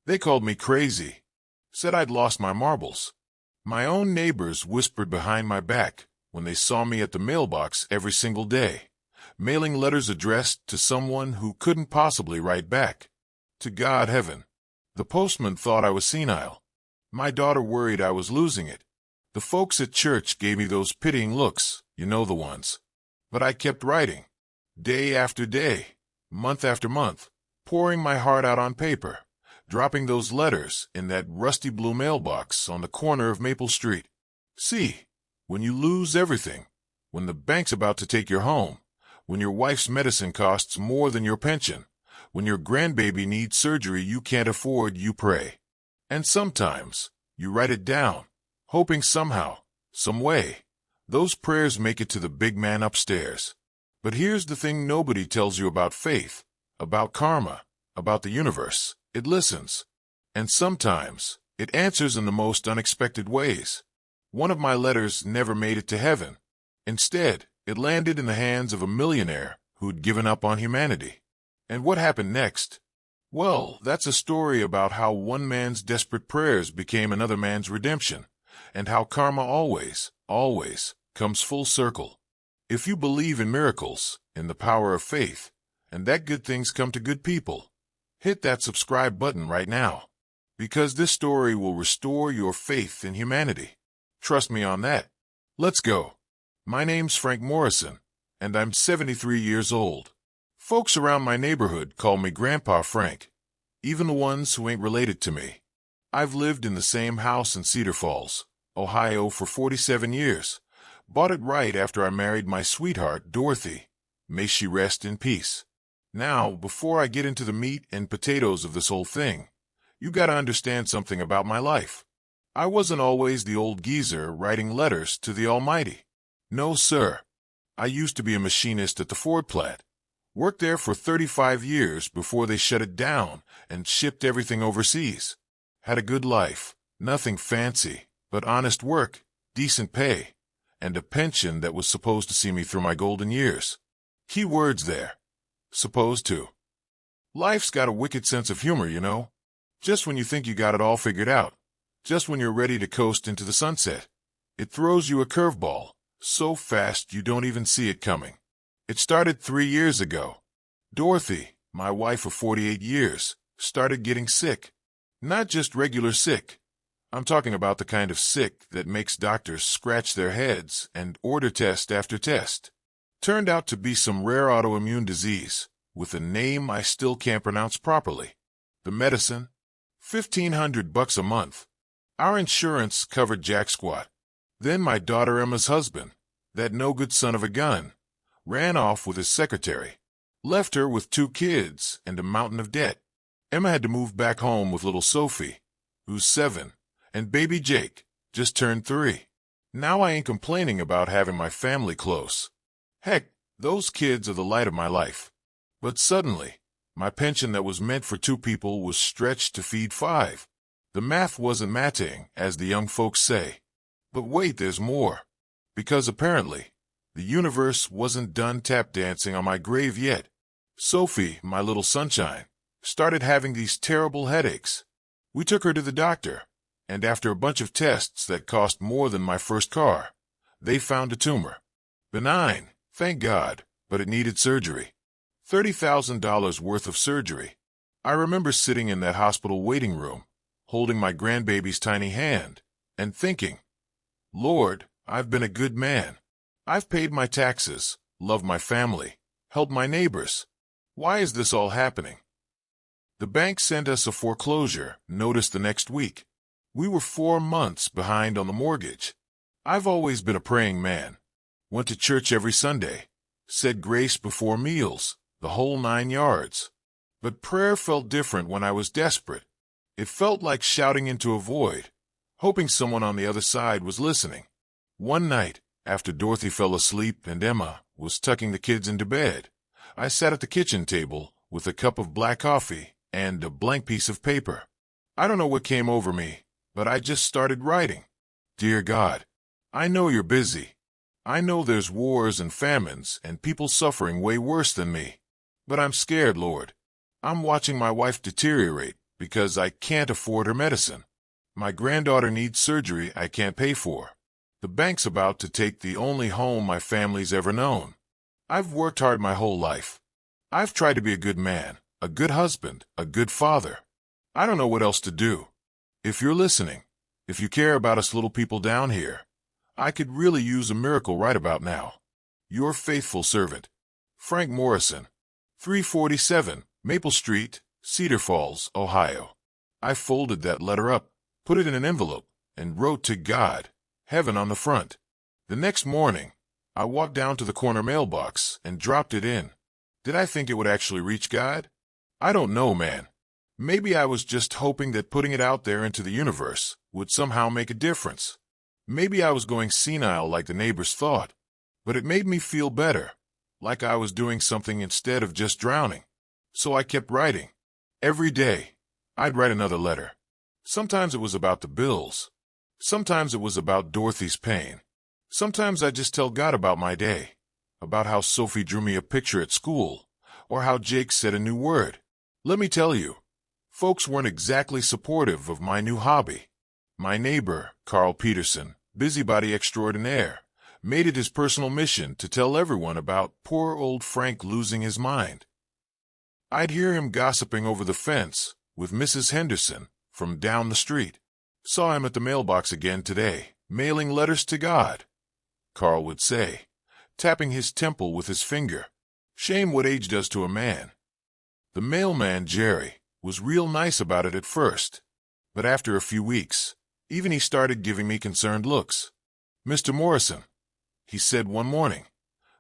They called me crazy, said I'd lost my marbles. My own neighbors whispered behind my back when they saw me at the mailbox every single day, mailing letters addressed to someone who couldn't possibly write back. To God heaven. The postman thought I was senile. My daughter worried I was losing it. The folks at church gave me those pitying looks, you know the ones. But I kept writing, day after day, month after month, pouring my heart out on paper, dropping those letters in that rusty blue mailbox on the corner of Maple Street. See, when you lose everything, when the bank's about to take your home, when your wife's medicine costs more than your pension, when your grandbaby needs surgery you can't afford, you pray. And sometimes you write it down, hoping somehow, some way, those prayers make it to the big man upstairs. But here's the thing nobody tells you about faith, about karma, about the universe. It listens. And sometimes it answers in the most unexpected ways. One of my letters never made it to heaven. Instead, it landed in the hands of a millionaire who'd given up on humanity. And what happened next? Well, that's a story about how one man's desperate prayers became another man's redemption, and how karma always, always comes full circle. If you believe in miracles, in the power of faith, and that good things come to good people, hit that subscribe button right now, because this story will restore your faith in humanity. Trust me on that. Let's go. My name's Frank Morrison, and I'm 73 years old. Folks around my neighborhood call me Grandpa Frank, even the ones who ain't related to me. I've lived in the same house in Cedar Falls, Ohio for 47 years. Bought it right after I married my sweetheart, Dorothy. May she rest in peace. Now, before I get into the meat and potatoes of this whole thing, you gotta understand something about my life. I wasn't always the old geezer writing letters to the Almighty. No, sir. I used to be a machinist at the Ford plant. Worked there for 35 years before they shut it down and shipped everything overseas. Had a good life, nothing fancy, but honest work, decent pay, and a pension that was supposed to see me through my golden years. Key words there. Supposed to. Life's got a wicked sense of humor, you know. Just when you think you got it all figured out, just when you're ready to coast into the sunset, it throws you a curveball, so fast you don't even see it coming. It started 3 years ago. Dorothy, my wife of 48 years, started getting sick. Not just regular sick. I'm talking about the kind of sick that makes doctors scratch their heads and order test after test. Turned out to be some rare autoimmune disease, with a name I still can't pronounce properly. The medicine? $1,500 a month. Our insurance covered jack squat. Then my daughter Emma's husband, that no-good son of a gun, ran off with his secretary. Left her with 2 kids and a mountain of debt. Emma had to move back home with little Sophie, who's 7, and baby Jake, just turned 3. Now I ain't complaining about having my family close. Heck, those kids are the light of my life. But suddenly, my pension that was meant for 2 people was stretched to feed 5. The math wasn't matting, as the young folks say. But wait, there's more. Because apparently, the universe wasn't done tap dancing on my grave yet. Sophie, my little sunshine, started having these terrible headaches. We took her to the doctor, and after a bunch of tests that cost more than my first car, they found a tumor. Benign, thank God, but it needed surgery. $30,000 worth of surgery. I remember sitting in that hospital waiting room, holding my grandbaby's tiny hand, and thinking, Lord, I've been a good man. I've paid my taxes, loved my family, helped my neighbors. Why is this all happening? The bank sent us a foreclosure notice the next week. We were 4 months behind on the mortgage. I've always been a praying man. Went to church every Sunday. Said grace before meals, the whole 9 yards. But prayer felt different when I was desperate. It felt like shouting into a void, hoping someone on the other side was listening. One night, after Dorothy fell asleep and Emma was tucking the kids into bed, I sat at the kitchen table with a cup of black coffee and a blank piece of paper. I don't know what came over me, but I just started writing. Dear God, I know you're busy. I know there's wars and famines and people suffering way worse than me. But I'm scared, Lord. I'm watching my wife deteriorate, because I can't afford her medicine. My granddaughter needs surgery I can't pay for. The bank's about to take the only home my family's ever known. I've worked hard my whole life. I've tried to be a good man, a good husband, a good father. I don't know what else to do. If you're listening, if you care about us little people down here, I could really use a miracle right about now. Your faithful servant, Frank Morrison, 347 Maple Street, Cedar Falls, Ohio. I folded that letter up, put it in an envelope, and wrote to God, heaven on the front. The next morning, I walked down to the corner mailbox and dropped it in. Did I think it would actually reach God? I don't know, man. Maybe I was just hoping that putting it out there into the universe would somehow make a difference. Maybe I was going senile like the neighbors thought, but it made me feel better, like I was doing something instead of just drowning. So I kept writing. Every day, I'd write another letter. Sometimes it was about the bills. Sometimes it was about Dorothy's pain. Sometimes I'd just tell God about my day, about how Sophie drew me a picture at school, or how Jake said a new word. Let me tell you, folks weren't exactly supportive of my new hobby. My neighbor, Carl Peterson, busybody extraordinaire, made it his personal mission to tell everyone about poor old Frank losing his mind. I'd hear him gossiping over the fence with Mrs. Henderson from down the street. Saw him at the mailbox again today, mailing letters to God, Carl would say, tapping his temple with his finger. Shame what age does to a man. The mailman, Jerry, was real nice about it at first, but after a few weeks, even he started giving me concerned looks. Mr. Morrison, he said one morning,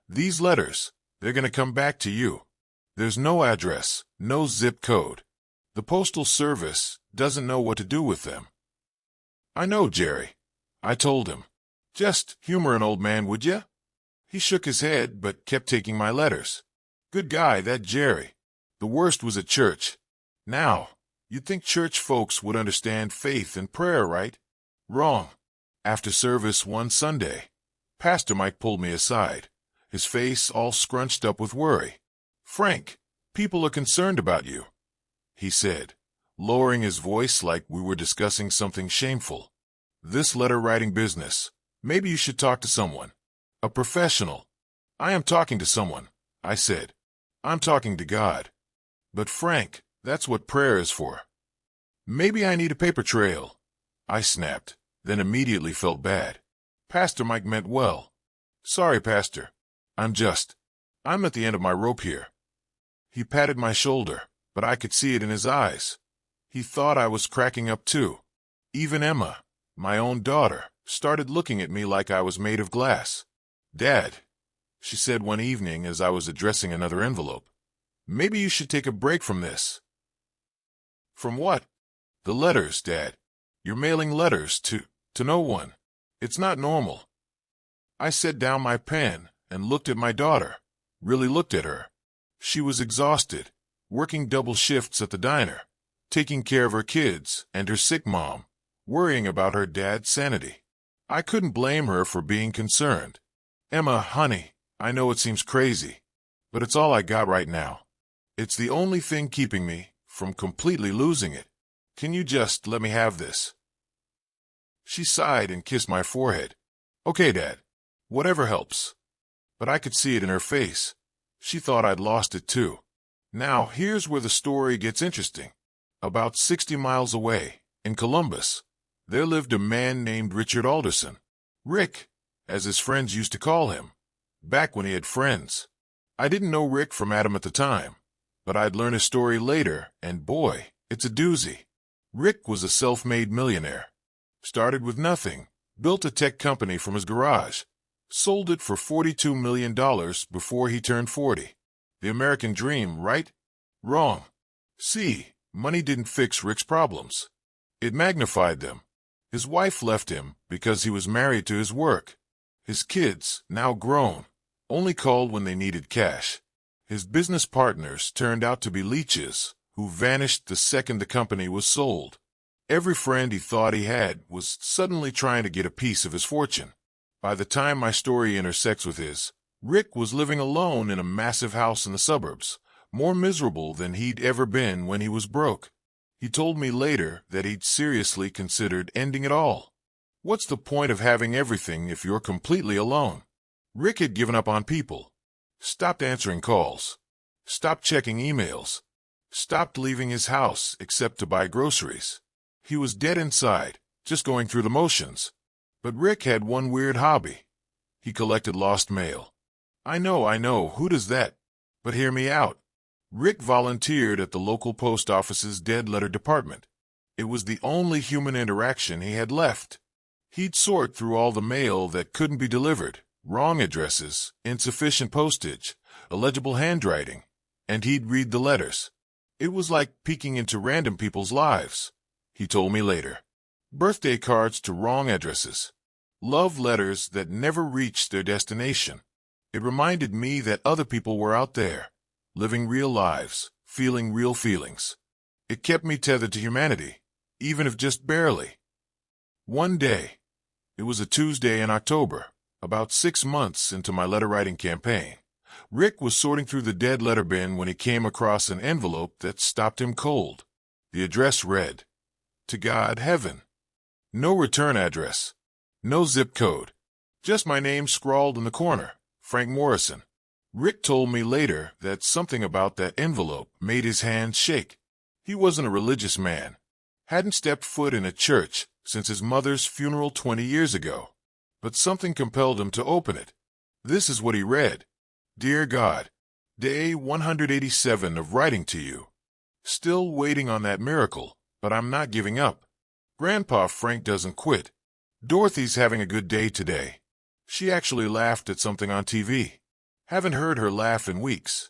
these letters, they're going to come back to you. There's no address, no zip code. The Postal Service doesn't know what to do with them. I know, Jerry, I told him. Just humor an old man, would ya? He shook his head but kept taking my letters. Good guy, that Jerry. The worst was at church. Now, you'd think church folks would understand faith and prayer, right? Wrong. After service one Sunday, Pastor Mike pulled me aside, his face all scrunched up with worry. Frank, people are concerned about you, he said, lowering his voice like we were discussing something shameful. This letter-writing business, maybe you should talk to someone. A professional. I am talking to someone, I said. I'm talking to God. But Frank, that's what prayer is for. Maybe I need a paper trail, I snapped, then immediately felt bad. Pastor Mike meant well. Sorry, Pastor. I'm at the end of my rope here. He patted my shoulder, but I could see it in his eyes. He thought I was cracking up too. Even Emma, my own daughter, started looking at me like I was made of glass. Dad, she said one evening as I was addressing another envelope, maybe you should take a break from this. From what? The letters, Dad. You're mailing letters to no one. It's not normal. I set down my pen and looked at my daughter, really looked at her. She was exhausted, working double shifts at the diner, taking care of her kids and her sick mom, worrying about her dad's sanity. I couldn't blame her for being concerned. Emma, honey, I know it seems crazy, but it's all I got right now. It's the only thing keeping me from completely losing it. Can you just let me have this? She sighed and kissed my forehead. Okay, Dad. Whatever helps. But I could see it in her face. She thought I'd lost it too. Now, here's where the story gets interesting. About 60 miles away, in Columbus, there lived a man named Richard Alderson. Rick, as his friends used to call him, back when he had friends. I didn't know Rick from Adam at the time, but I'd learn his story later, and boy, it's a doozy. Rick was a self-made millionaire. Started with nothing, built a tech company from his garage, sold it for $42 million before he turned 40. The American dream, right? Wrong. See, money didn't fix Rick's problems. It magnified them. His wife left him because he was married to his work. His kids, now grown, only called when they needed cash. His business partners turned out to be leeches who vanished the second the company was sold. Every friend he thought he had was suddenly trying to get a piece of his fortune. By the time my story intersects with his, Rick was living alone in a massive house in the suburbs, more miserable than he'd ever been when he was broke. He told me later that he'd seriously considered ending it all. What's the point of having everything if you're completely alone? Rick had given up on people. Stopped answering calls. Stopped checking emails. Stopped leaving his house except to buy groceries. He was dead inside, just going through the motions. But Rick had one weird hobby. He collected lost mail. I know, who does that? But hear me out. Rick volunteered at the local post office's dead letter department. It was the only human interaction he had left. He'd sort through all the mail that couldn't be delivered, wrong addresses, insufficient postage, illegible handwriting, and he'd read the letters. It was like peeking into random people's lives, he told me later. Birthday cards to wrong addresses. Love letters that never reached their destination. It reminded me that other people were out there, living real lives, feeling real feelings. It kept me tethered to humanity, even if just barely. One day, it was a Tuesday in October, about 6 months into my letter-writing campaign, Rick was sorting through the dead letter bin when he came across an envelope that stopped him cold. The address read, "To God, Heaven." No return address. No zip code. Just my name scrawled in the corner, Frank Morrison. Rick told me later that something about that envelope made his hands shake. He wasn't a religious man. Hadn't stepped foot in a church since his mother's funeral 20 years ago. But something compelled him to open it. This is what he read. "Dear God, day 187 of writing to you. Still waiting on that miracle, but I'm not giving up. Grandpa Frank doesn't quit. Dorothy's having a good day today. She actually laughed at something on TV. Haven't heard her laugh in weeks.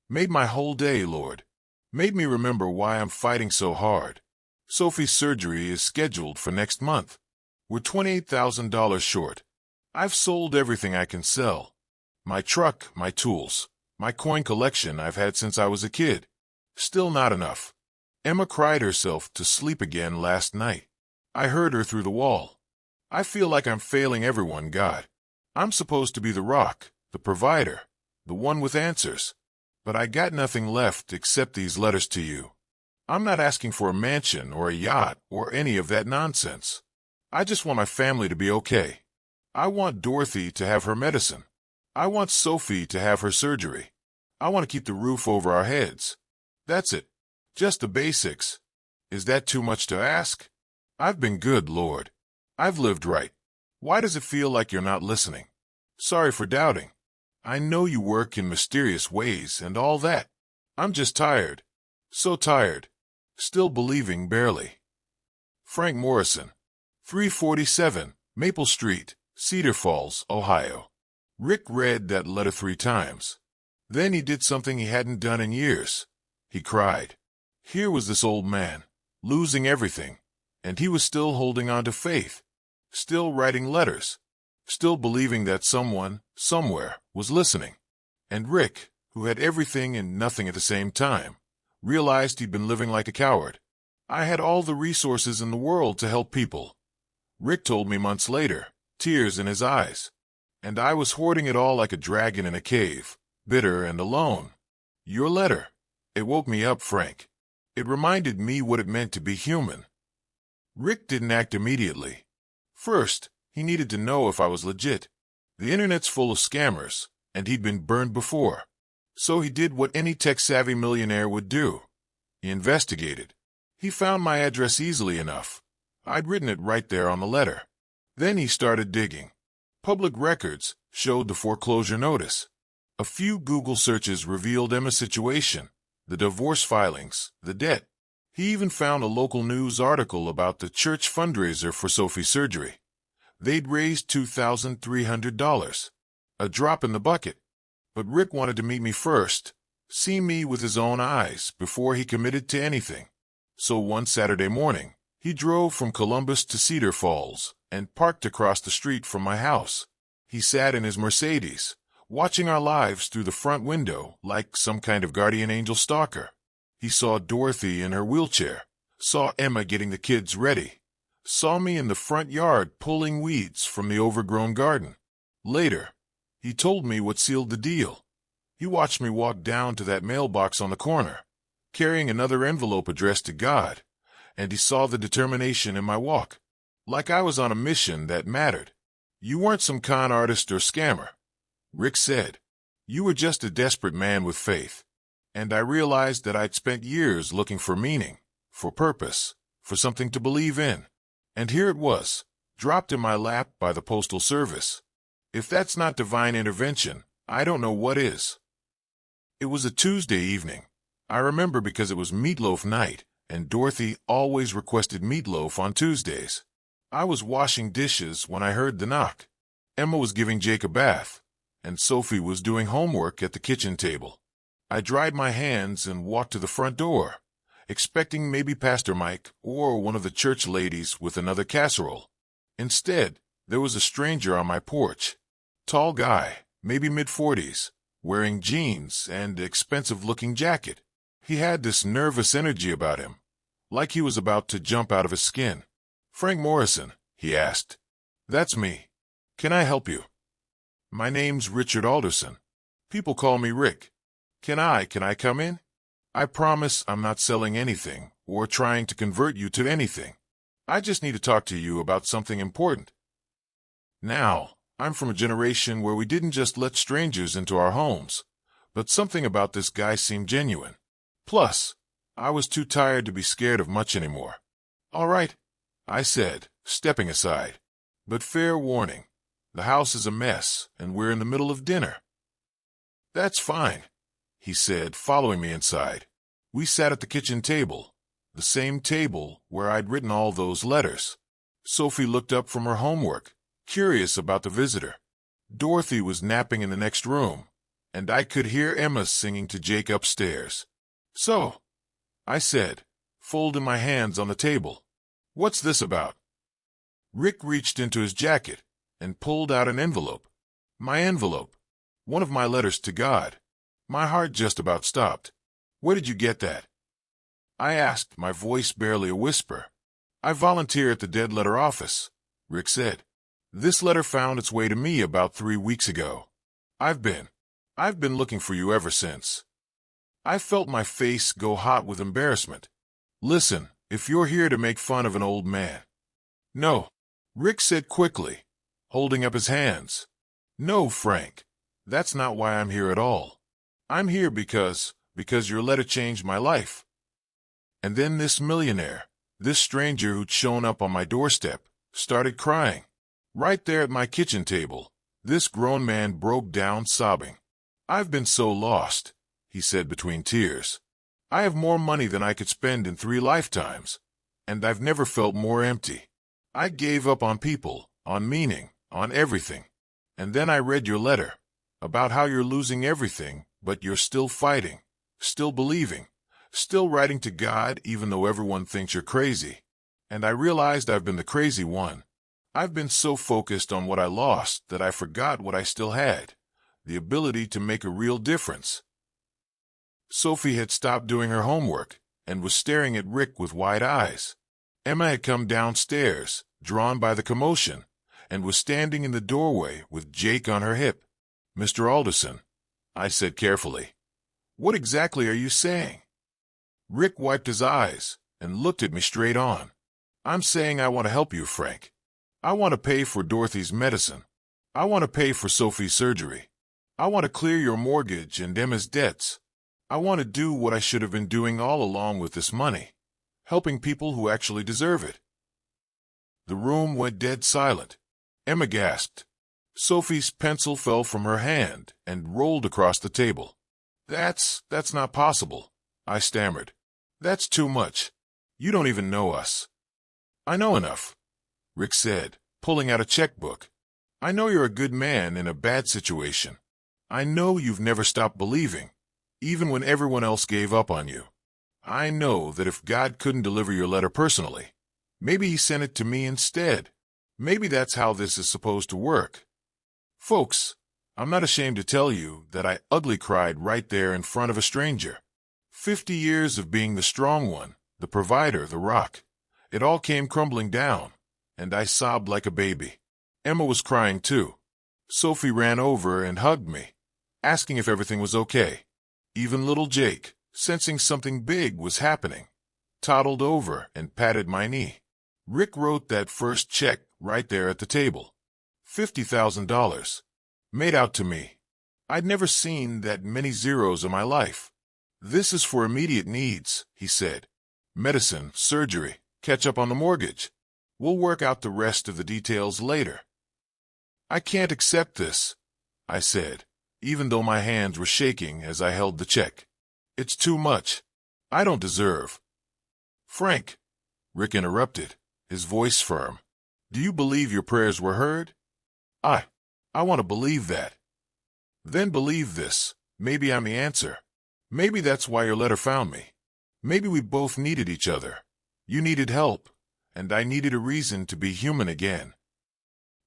Made my whole day, Lord. Made me remember why I'm fighting so hard. Sophie's surgery is scheduled for next month. We're $28,000 short. I've sold everything I can sell. My truck, my tools, my coin collection I've had since I was a kid. Still not enough. Emma cried herself to sleep again last night. I heard her through the wall. I feel like I'm failing everyone, God. I'm supposed to be the rock, the provider, the one with answers. But I got nothing left except these letters to you. I'm not asking for a mansion or a yacht or any of that nonsense. I just want my family to be okay. I want Dorothy to have her medicine. I want Sophie to have her surgery. I want to keep the roof over our heads. That's it. Just the basics. Is that too much to ask? I've been good, Lord. I've lived right. Why does it feel like you're not listening? Sorry for doubting. I know you work in mysterious ways and all that. I'm just tired. So tired. Still believing barely. Frank Morrison, 347 Maple Street, Cedar Falls, Ohio. Rick read that letter 3 times. Then he did something he hadn't done in years. He cried. Here was this old man, losing everything, and he was still holding on to faith, still writing letters, still believing that someone, somewhere, was listening. And Rick, who had everything and nothing at the same time, realized he'd been living like a coward. I had all the resources in the world to help people. Rick told me months later, tears in his eyes. And I was hoarding it all like a dragon in a cave, bitter and alone. Your letter. It woke me up, Frank. It reminded me what it meant to be human. Rick didn't act immediately. First, he needed to know if I was legit. The internet's full of scammers, and he'd been burned before. So he did what any tech-savvy millionaire would do. He investigated. He found my address easily enough. I'd written it right there on the letter. Then he started digging. Public records showed the foreclosure notice. A few Google searches revealed Emma's situation, the divorce filings, the debt. He even found a local news article about the church fundraiser for Sophie's surgery. They'd raised $2,300. A drop in the bucket. But Rick wanted to meet me first, see me with his own eyes before he committed to anything. So one Saturday morning, he drove from Columbus to Cedar Falls and parked across the street from my house. He sat in his Mercedes, watching our lives through the front window like some kind of guardian angel stalker. He saw Dorothy in her wheelchair, saw Emma getting the kids ready, saw me in the front yard pulling weeds from the overgrown garden. Later, he told me what sealed the deal. He watched me walk down to that mailbox on the corner, carrying another envelope addressed to God, and he saw the determination in my walk. Like I was on a mission that mattered. "You weren't some con artist or scammer," Rick said. "You were just a desperate man with faith." And I realized that I'd spent years looking for meaning, for purpose, for something to believe in. And here it was, dropped in my lap by the Postal Service. If that's not divine intervention, I don't know what is. It was a Tuesday evening. I remember because it was meatloaf night, and Dorothy always requested meatloaf on Tuesdays. I was washing dishes when I heard the knock. Emma was giving Jake a bath, and Sophie was doing homework at the kitchen table. I dried my hands and walked to the front door, expecting maybe Pastor Mike or one of the church ladies with another casserole. Instead, there was a stranger on my porch. Tall guy, maybe mid-40s, wearing jeans and an expensive-looking jacket. He had this nervous energy about him, like he was about to jump out of his skin. "Frank Morrison," he asked. "That's me. Can I help you?" "My name's Richard Alderson. People call me Rick. Can I come in? I promise I'm not selling anything or trying to convert you to anything. I just need to talk to you about something important." Now, I'm from a generation where we didn't just let strangers into our homes, but something about this guy seemed genuine. Plus, I was too tired to be scared of much anymore. "All right," I said, stepping aside. "But fair warning, the house is a mess and we're in the middle of dinner." "That's fine," he said, following me inside. We sat at the kitchen table, the same table where I'd written all those letters. Sophie looked up from her homework, curious about the visitor. Dorothy was napping in the next room, and I could hear Emma singing to Jake upstairs. "So," I said, folding my hands on the table, "what's this about?" Rick reached into his jacket and pulled out an envelope. My envelope. One of my letters to God. My heart just about stopped. "Where did you get that?" I asked, my voice barely a whisper. "I volunteer at the Dead Letter Office," Rick said. "This letter found its way to me about 3 weeks ago. I've been looking for you ever since." I felt my face go hot with embarrassment. "Listen, if you're here to make fun of an old man—" "No," Rick said quickly, holding up his hands. "No, Frank, that's not why I'm here at all. I'm here because your letter changed my life." And then this millionaire, this stranger who'd shown up on my doorstep, started crying. Right there at my kitchen table, this grown man broke down sobbing. "I've been so lost," he said between tears. "I have more money than I could spend in 3 lifetimes, and I've never felt more empty. I gave up on people, on meaning, on everything. And then I read your letter, about how you're losing everything, but you're still fighting, still believing, still writing to God even though everyone thinks you're crazy. And I realized I've been the crazy one. I've been so focused on what I lost that I forgot what I still had, the ability to make a real difference." Sophie had stopped doing her homework and was staring at Rick with wide eyes. Emma had come downstairs, drawn by the commotion, and was standing in the doorway with Jake on her hip. "Mr. Alderson," I said carefully, "what exactly are you saying?" Rick wiped his eyes and looked at me straight on. "I'm saying I want to help you, Frank. I want to pay for Dorothy's medicine. I want to pay for Sophie's surgery. I want to clear your mortgage and Emma's debts. I want to do what I should have been doing all along with this money, helping people who actually deserve it." The room went dead silent. Emma gasped. Sophie's pencil fell from her hand and rolled across the table. That's not possible," I stammered. "That's too much. You don't even know us." "I know enough," Rick said, pulling out a checkbook. "I know you're a good man in a bad situation. I know you've never stopped believing, even when everyone else gave up on you. I know that if God couldn't deliver your letter personally, maybe he sent it to me instead. Maybe that's how this is supposed to work." Folks, I'm not ashamed to tell you that I ugly cried right there in front of a stranger. 50 years of being the strong one, the provider, the rock. It all came crumbling down, and I sobbed like a baby. Emma was crying too. Sophie ran over and hugged me, asking if everything was okay. Even little Jake, sensing something big was happening, toddled over and patted my knee. Rick wrote that first check right there at the table. $50,000. Made out to me. I'd never seen that many zeros in my life. This is for immediate needs, he said. Medicine, surgery, catch up on the mortgage. We'll work out the rest of the details later. I can't accept this, I said, even though my hands were shaking as I held the check. It's too much. I don't deserve. Frank, Rick interrupted, his voice firm. Do you believe your prayers were heard? I want to believe that. Then believe this. Maybe I'm the answer. Maybe that's why your letter found me. Maybe we both needed each other. You needed help, and I needed a reason to be human again.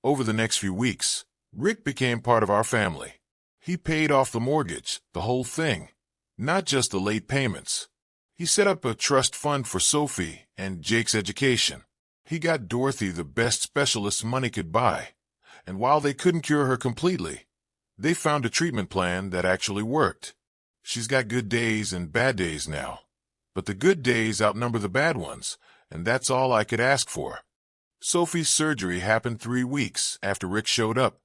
Over the next few weeks, Rick became part of our family. He paid off the mortgage, the whole thing, not just the late payments. He set up a trust fund for Sophie and Jake's education. He got Dorothy the best specialist money could buy, and while they couldn't cure her completely, they found a treatment plan that actually worked. She's got good days and bad days now, but the good days outnumber the bad ones, and that's all I could ask for. Sophie's surgery happened 3 weeks after Rick showed up.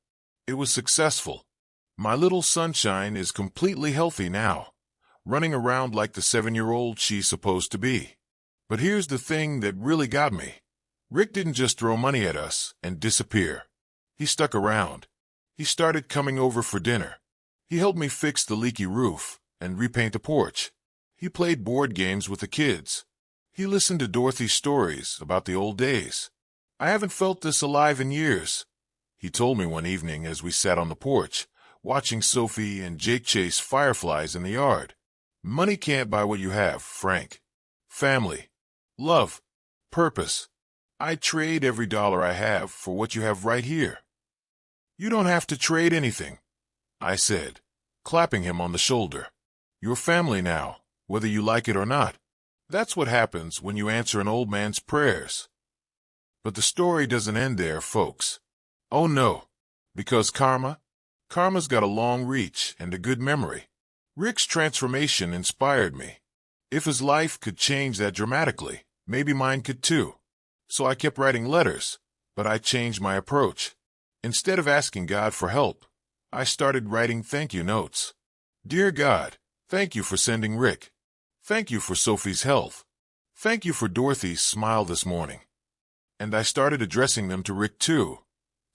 It was successful. My little sunshine is completely healthy now, running around like the 7-year-old she's supposed to be. But here's the thing that really got me. Rick didn't just throw money at us and disappear. He stuck around. He started coming over for dinner. He helped me fix the leaky roof and repaint the porch. He played board games with the kids. He listened to Dorothy's stories about the old days. I haven't felt this alive in years, he told me one evening as we sat on the porch, watching Sophie and Jake chase fireflies in the yard. Money can't buy what you have, Frank. Family, love, purpose. I'd trade every dollar I have for what you have right here. You don't have to trade anything, I said, clapping him on the shoulder. You're family now, whether you like it or not. That's what happens when you answer an old man's prayers. But the story doesn't end there, folks. Oh no, because karma's got a long reach and a good memory. Rick's transformation inspired me. If his life could change that dramatically, maybe mine could too. So I kept writing letters, but I changed my approach. Instead of asking God for help, I started writing thank you notes. Dear God, thank you for sending Rick. Thank you for Sophie's health. Thank you for Dorothy's smile this morning. And I started addressing them to Rick too,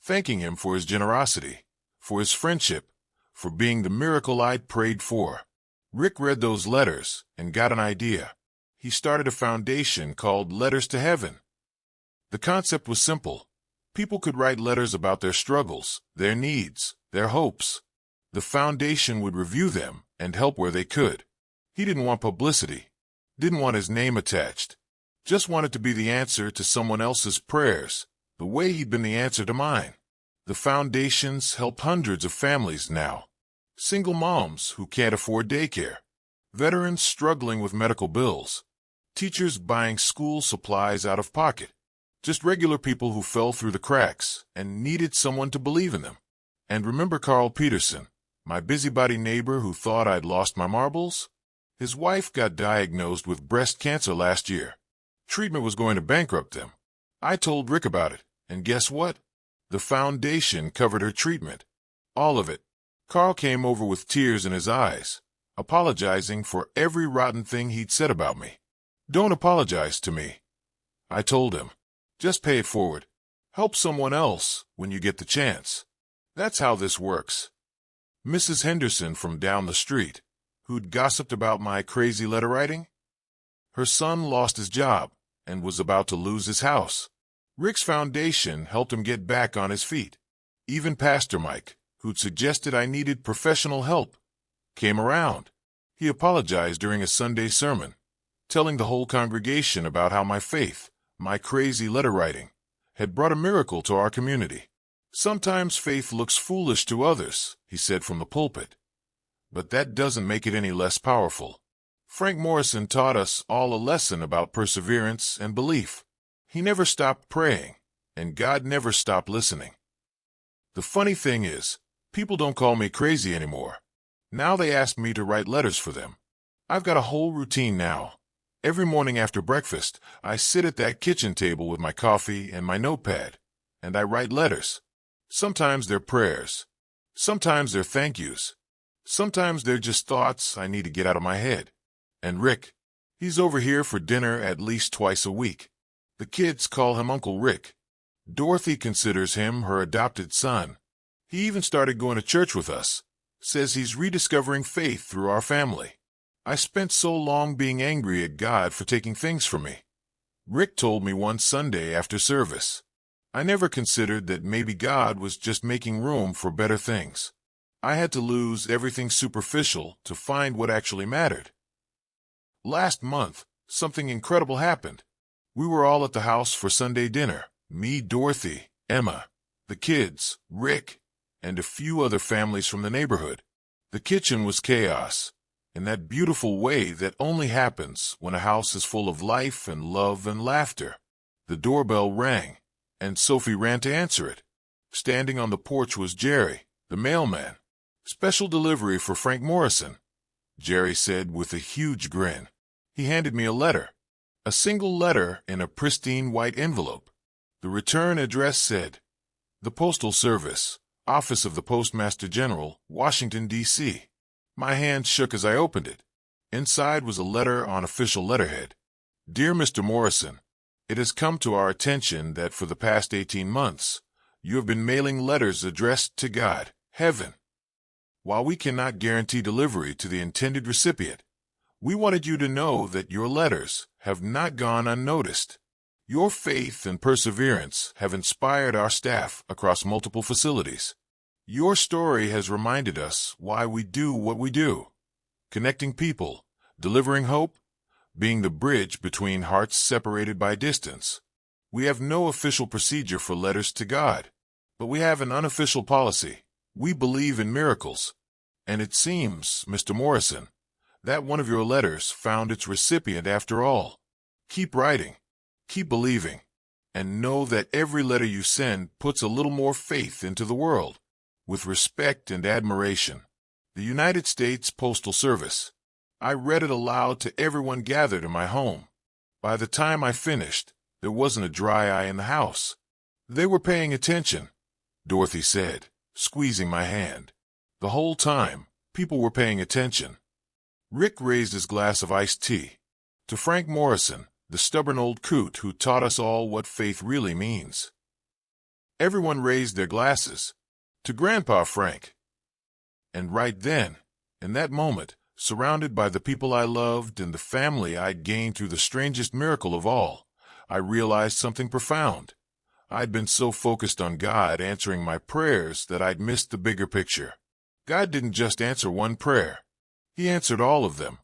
thanking him for his generosity, for his friendship, for being the miracle I'd prayed for. Rick read those letters and got an idea. He started a foundation called Letters to Heaven. The concept was simple. People could write letters about their struggles, their needs, their hopes. The foundation would review them and help where they could. He didn't want publicity, didn't want his name attached, just wanted to be the answer to someone else's prayers, the way he'd been the answer to mine. The foundations help hundreds of families now. Single moms who can't afford daycare, veterans struggling with medical bills, teachers buying school supplies out of pocket, just regular people who fell through the cracks and needed someone to believe in them. And remember Carl Peterson, my busybody neighbor who thought I'd lost my marbles? His wife got diagnosed with breast cancer last year. Treatment was going to bankrupt them. I told Rick about it, and guess what? The foundation covered her treatment. All of it. Carl came over with tears in his eyes, apologizing for every rotten thing he'd said about me. Don't apologize to me, I told him. Just pay it forward. Help someone else when you get the chance. That's how this works. Mrs. Henderson from down the street, who'd gossiped about my crazy letter writing? Her son lost his job and was about to lose his house. Rick's foundation helped him get back on his feet. Even Pastor Mike, who'd suggested I needed professional help, came around. He apologized during a Sunday sermon, telling the whole congregation about how my faith, my crazy letter writing, had brought a miracle to our community. Sometimes faith looks foolish to others, he said from the pulpit, but that doesn't make it any less powerful. Frank Morrison taught us all a lesson about perseverance and belief. He never stopped praying, and God never stopped listening. The funny thing is, people don't call me crazy anymore. Now they ask me to write letters for them. I've got a whole routine now. Every morning after breakfast, I sit at that kitchen table with my coffee and my notepad, and I write letters. Sometimes they're prayers. Sometimes they're thank yous. Sometimes they're just thoughts I need to get out of my head. And Rick, he's over here for dinner at least twice a week. The kids call him Uncle Rick. Dorothy considers him her adopted son. He even started going to church with us. Says he's rediscovering faith through our family. I spent so long being angry at God for taking things from me. Rick told me one Sunday after service. I never considered that maybe God was just making room for better things. I had to lose everything superficial to find what actually mattered. Last month, something incredible happened. We were all at the house for Sunday dinner. Me, Dorothy, Emma, the kids, Rick, and a few other families from the neighborhood. The kitchen was chaos, in that beautiful way that only happens when a house is full of life and love and laughter. The doorbell rang, and Sophie ran to answer it. Standing on the porch was Jerry, the mailman. "Special delivery for Frank Morrison," Jerry said with a huge grin. He handed me a letter. A single letter in a pristine white envelope. The return address said, "The Postal Service, Office of the Postmaster General, Washington, D.C." My hand shook as I opened it. Inside was a letter on official letterhead. "Dear Mr. Morrison, it has come to our attention that for the past 18 months, you have been mailing letters addressed to God, heaven. While we cannot guarantee delivery to the intended recipient, we wanted you to know that your letters have not gone unnoticed. Your faith and perseverance have inspired our staff across multiple facilities. Your story has reminded us why we do what we do, connecting people, delivering hope, being the bridge between hearts separated by distance. We have no official procedure for letters to God, but we have an unofficial policy. We believe in miracles. And it seems, Mr. Morrison, that one of your letters found its recipient after all. Keep writing, keep believing, and know that every letter you send puts a little more faith into the world. With respect and admiration, the United States Postal Service." I read it aloud to everyone gathered in my home. By the time I finished, there wasn't a dry eye in the house. "They were paying attention," Dorothy said, squeezing my hand. The whole time, people were paying attention. Rick raised his glass of iced tea. "To Frank Morrison, the stubborn old coot who taught us all what faith really means." Everyone raised their glasses. "To Grandpa Frank." And right then, in that moment, surrounded by the people I loved and the family I'd gained through the strangest miracle of all, I realized something profound. I'd been so focused on God answering my prayers that I'd missed the bigger picture. God didn't just answer one prayer. He answered all of them.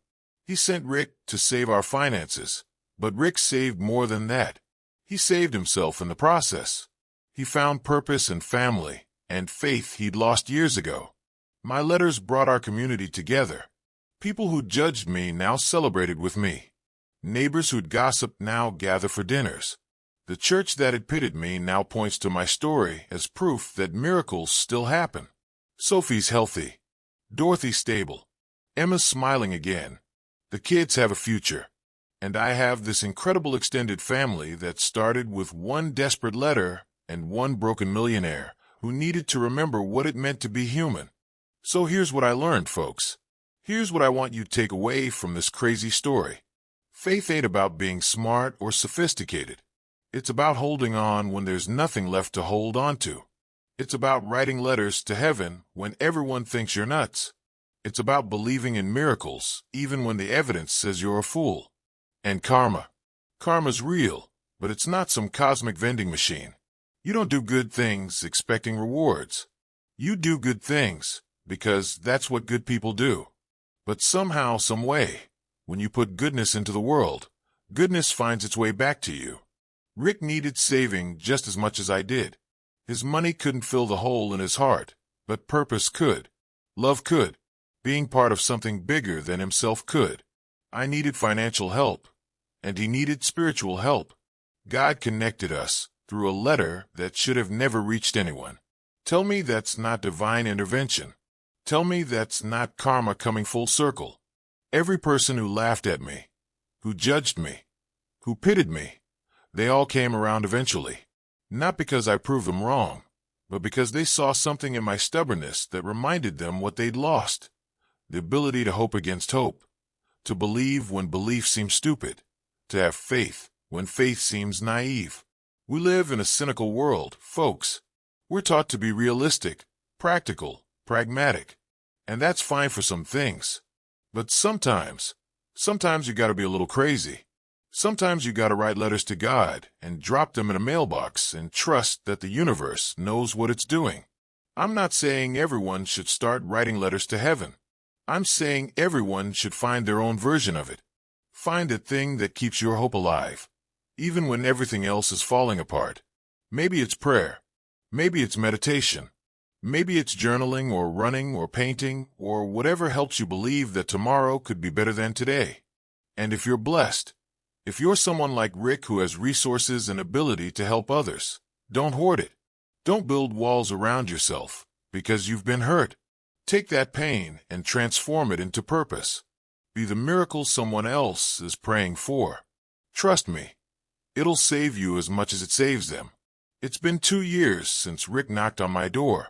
He sent Rick to save our finances, but Rick saved more than that. He saved himself in the process. He found purpose and family and faith he'd lost years ago. My letters brought our community together. People who judged me now celebrated with me. Neighbors who'd gossiped now gather for dinners. The church that had pitted me now points to my story as proof that miracles still happen. Sophie's healthy. Dorothy's stable. Emma's smiling again. The kids have a future. And I have this incredible extended family that started with one desperate letter and one broken millionaire who needed to remember what it meant to be human. So here's what I learned, folks. Here's what I want you to take away from this crazy story. Faith ain't about being smart or sophisticated. It's about holding on when there's nothing left to hold on to. It's about writing letters to heaven when everyone thinks you're nuts. It's about believing in miracles even when the evidence says you're a fool. And karma. Karma's real, but it's not some cosmic vending machine. You don't do good things expecting rewards. You do good things because that's what good people do. But somehow, some way, when you put goodness into the world, goodness finds its way back to you. Rick needed saving just as much as I did. His money couldn't fill the hole in his heart, but purpose could. Love could. Being part of something bigger than himself could. I needed financial help, and he needed spiritual help. God connected us through a letter that should have never reached anyone. Tell me that's not divine intervention. Tell me that's not karma coming full circle. Every person who laughed at me, who judged me, who pitied me, they all came around eventually. Not because I proved them wrong, but because they saw something in my stubbornness that reminded them what they'd lost. The ability to hope against hope, to believe when belief seems stupid, to have faith when faith seems naive. We live in a cynical world, folks. We're taught to be realistic, practical, pragmatic, and that's fine for some things. But sometimes you gotta be a little crazy. Sometimes you gotta write letters to God and drop them in a mailbox and trust that the universe knows what it's doing. I'm not saying everyone should start writing letters to heaven. I'm saying everyone should find their own version of it. Find a thing that keeps your hope alive, even when everything else is falling apart. Maybe it's prayer. Maybe it's meditation. Maybe it's journaling or running or painting or whatever helps you believe that tomorrow could be better than today. And if you're blessed, if you're someone like Rick who has resources and ability to help others, don't hoard it. Don't build walls around yourself because you've been hurt. Take that pain and transform it into purpose. Be the miracle someone else is praying for. Trust me, it'll save you as much as it saves them. It's been 2 years since Rick knocked on my door.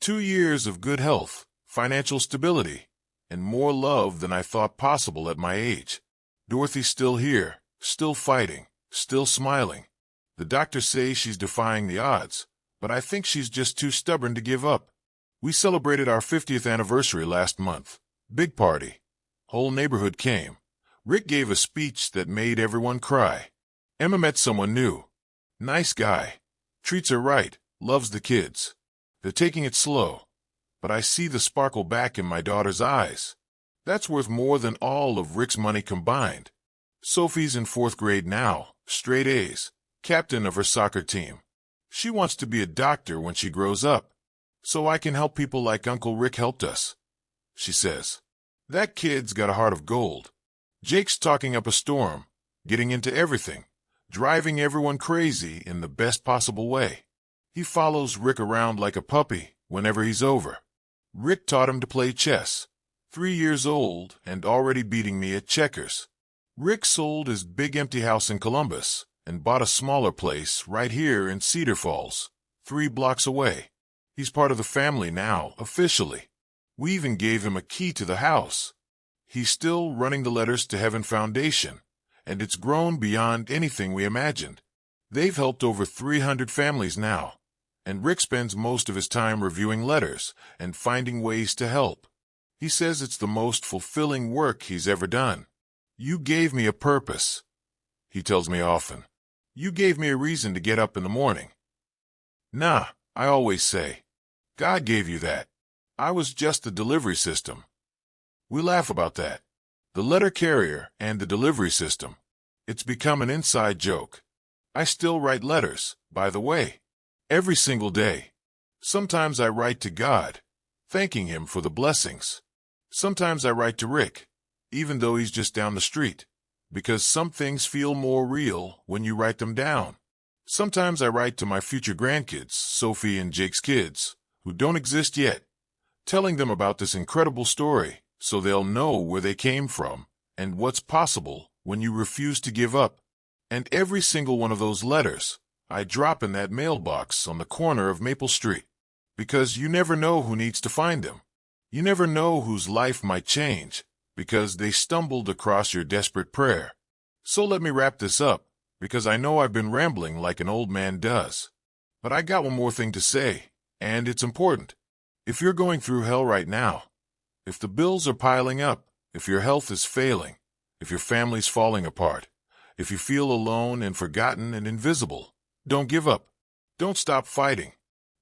2 years of good health, financial stability, and more love than I thought possible at my age. Dorothy's still here, still fighting, still smiling. The doctors say she's defying the odds, but I think she's just too stubborn to give up. We celebrated our 50th anniversary last month. Big party. Whole neighborhood came. Rick gave a speech that made everyone cry. Emma met someone new. Nice guy. Treats her right, loves the kids. They're taking it slow, but I see the sparkle back in my daughter's eyes. That's worth more than all of Rick's money combined. Sophie's in 4th grade now, straight A's, captain of her soccer team. She wants to be a doctor when she grows up, so I can help people like Uncle Rick helped us, she says. That kid's got a heart of gold. Jake's talking up a storm, getting into everything, driving everyone crazy in the best possible way. He follows Rick around like a puppy whenever he's over. Rick taught him to play chess. 3 years old and already beating me at checkers. Rick sold his big empty house in Columbus and bought a smaller place right here in Cedar Falls, 3 blocks away. He's part of the family now, officially. We even gave him a key to the house. He's still running the Letters to Heaven Foundation, and it's grown beyond anything we imagined. They've helped over 300 families now, and Rick spends most of his time reviewing letters and finding ways to help. He says it's the most fulfilling work he's ever done. You gave me a purpose, he tells me often. You gave me a reason to get up in the morning. Nah, I always say, God gave you that. I was just the delivery system. We laugh about that. The letter carrier and the delivery system. It's become an inside joke. I still write letters, by the way, every single day. Sometimes I write to God, thanking him for the blessings. Sometimes I write to Rick, even though he's just down the street, because some things feel more real when you write them down. Sometimes I write to my future grandkids, Sophie and Jake's kids, who don't exist yet, telling them about this incredible story so they'll know where they came from and what's possible when you refuse to give up. And every single one of those letters I drop in that mailbox on the corner of Maple Street, because you never know who needs to find them. You never know whose life might change because they stumbled across your desperate prayer. So let me wrap this up, because I know I've been rambling like an old man does. But I got one more thing to say, and it's important. If you're going through hell right now, if the bills are piling up, if your health is failing, if your family's falling apart, if you feel alone and forgotten and invisible, don't give up. Don't stop fighting.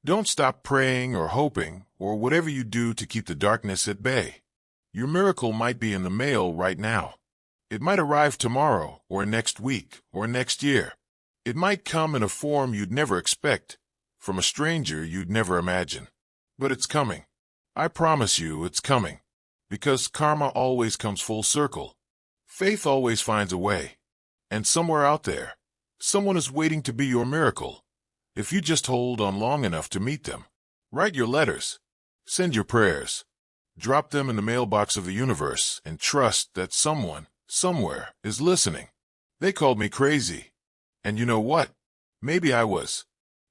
Don't stop praying or hoping or whatever you do to keep the darkness at bay. Your miracle might be in the mail right now. It might arrive tomorrow or next week or next year. It might come in a form you'd never expect, from a stranger you'd never imagine. But it's coming. I promise you it's coming. Because karma always comes full circle. Faith always finds a way. And somewhere out there, someone is waiting to be your miracle. If you just hold on long enough to meet them. Write your letters. Send your prayers. Drop them in the mailbox of the universe and trust that someone, somewhere, is listening. They called me crazy. And you know what? Maybe I was.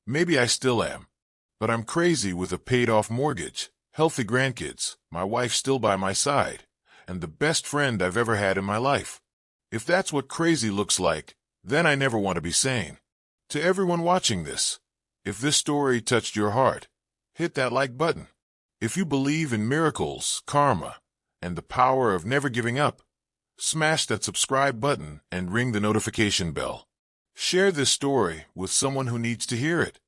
Maybe I still am. But I'm crazy with a paid-off mortgage, healthy grandkids, my wife still by my side, and the best friend I've ever had in my life. If that's what crazy looks like, then I never want to be sane. To everyone watching this, if this story touched your heart, hit that like button. If you believe in miracles, karma, and the power of never giving up, smash that subscribe button and ring the notification bell. Share this story with someone who needs to hear it.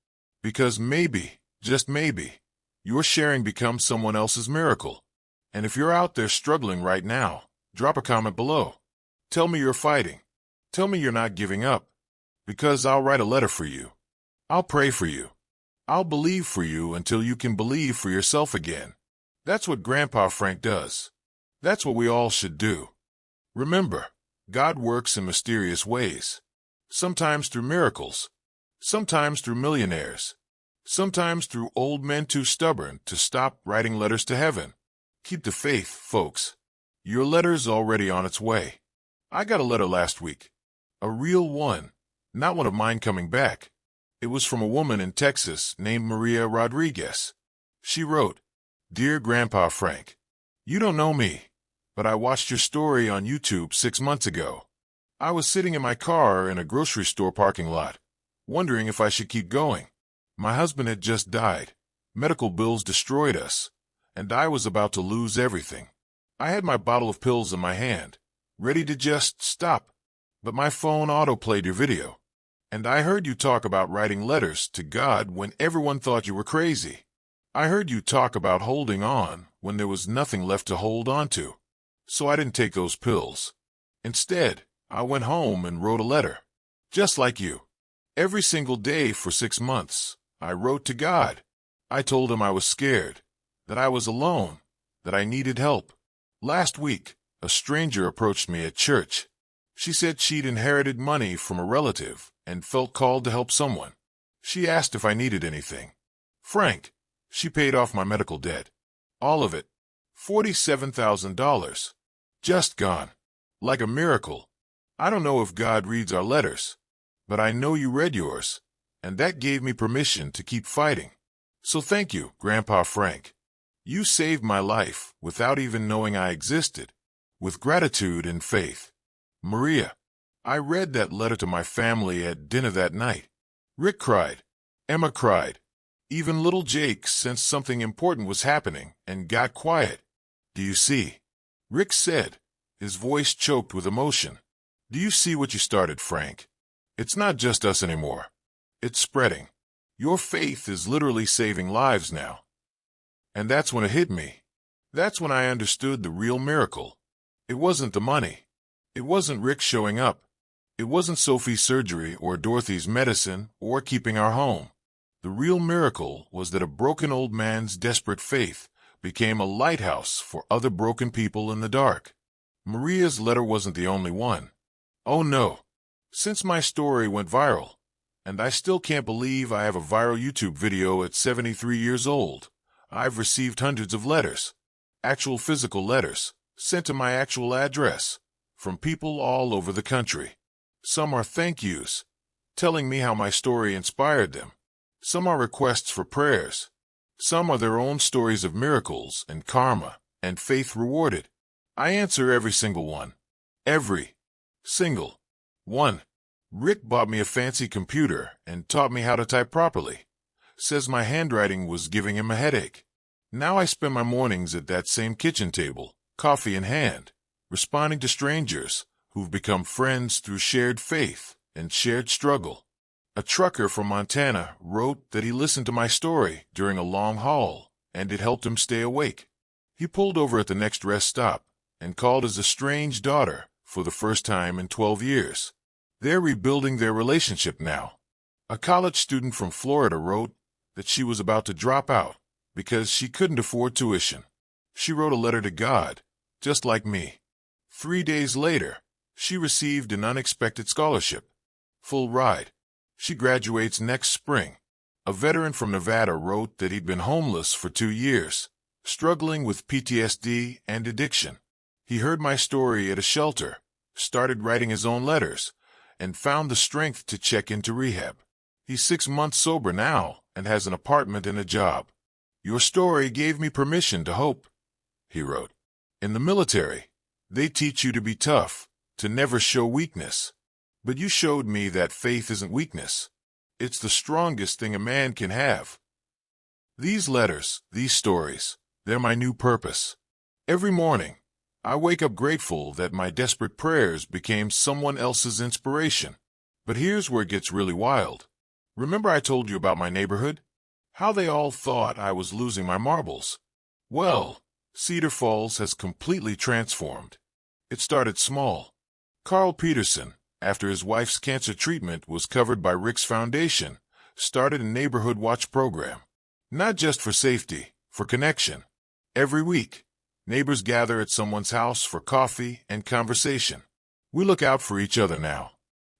Because maybe, just maybe, your sharing becomes someone else's miracle. And if you're out there struggling right now, drop a comment below. Tell me you're fighting. Tell me you're not giving up. Because I'll write a letter for you. I'll pray for you. I'll believe for you until you can believe for yourself again. That's what Grandpa Frank does. That's what we all should do. Remember, God works in mysterious ways. Sometimes through miracles. Sometimes through millionaires. Sometimes through old men too stubborn to stop writing letters to heaven. Keep the faith, folks. Your letter's already on its way. I got a letter last week. A real one. Not one of mine coming back. It was from a woman in Texas named Maria Rodriguez. She wrote, "Dear Grandpa Frank, you don't know me, but I watched your story on YouTube 6 months ago. I was sitting in my car in a grocery store parking lot, wondering if I should keep going. My husband had just died. Medical bills destroyed us, and I was about to lose everything. I had my bottle of pills in my hand, ready to just stop, but my phone auto-played your video. And I heard you talk about writing letters to God when everyone thought you were crazy. I heard you talk about holding on when there was nothing left to hold on to. So I didn't take those pills. Instead, I went home and wrote a letter. Just like you. Every single day for 6 months, I wrote to God. I told him I was scared, that I was alone, that I needed help. Last week, a stranger approached me at church. She said she'd inherited money from a relative and felt called to help someone. She asked if I needed anything. Frank, she paid off my medical debt. All of it. $47,000. Just gone. Like a miracle. I don't know if God reads our letters, but I know you read yours, and that gave me permission to keep fighting. So thank you, Grandpa Frank. You saved my life without even knowing I existed, with gratitude and faith. Maria, I read that letter to my family at dinner that night. Rick cried. Emma cried. Even little Jake sensed something important was happening and got quiet. Do you see? Rick said, his voice choked with emotion. Do you see what you started, Frank? It's not just us anymore. It's spreading. Your faith is literally saving lives now. And that's when it hit me. That's when I understood the real miracle. It wasn't the money. It wasn't Rick showing up. It wasn't Sophie's surgery or Dorothy's medicine or keeping our home. The real miracle was that a broken old man's desperate faith became a lighthouse for other broken people in the dark. Maria's letter wasn't the only one. Oh no. Since my story went viral, and I still can't believe I have a viral YouTube video at 73 years old, I've received hundreds of letters, actual physical letters, sent to my actual address, from people all over the country. Some are thank yous, telling me how my story inspired them. Some are requests for prayers. Some are their own stories of miracles and karma and faith rewarded. I answer every single one. Every single one. Rick bought me a fancy computer and taught me how to type properly. Says my handwriting was giving him a headache. Now I spend my mornings at that same kitchen table, coffee in hand, responding to strangers who've become friends through shared faith and shared struggle. A trucker from Montana wrote that he listened to my story during a long haul, and it helped him stay awake. He pulled over at the next rest stop and called his estranged daughter for the first time in 12 years. They're rebuilding their relationship now. A college student from Florida wrote that she was about to drop out because she couldn't afford tuition. She wrote a letter to God, just like me. 3 days later, she received an unexpected scholarship. Full ride. She graduates next spring. A veteran from Nevada wrote that he'd been homeless for 2 years, struggling with PTSD and addiction. He heard my story at a shelter started writing his own letters, and found the strength to check into rehab. He's 6 months sober now and has an apartment and a job. Your story gave me permission to hope, he wrote. In the military, they teach you to be tough, to never show weakness. But you showed me that faith isn't weakness. It's the strongest thing a man can have. These letters, these stories, they're my new purpose. Every morning, I wake up grateful that my desperate prayers became someone else's inspiration. But here's where it gets really wild. Remember I told you about my neighborhood? How they all thought I was losing my marbles? Well, Cedar Falls has completely transformed. It started small. Carl Peterson, after his wife's cancer treatment was covered by Rick's foundation, started a neighborhood watch program. Not just for safety, for connection. Every week, neighbors gather at someone's house for coffee and conversation. We look out for each other now.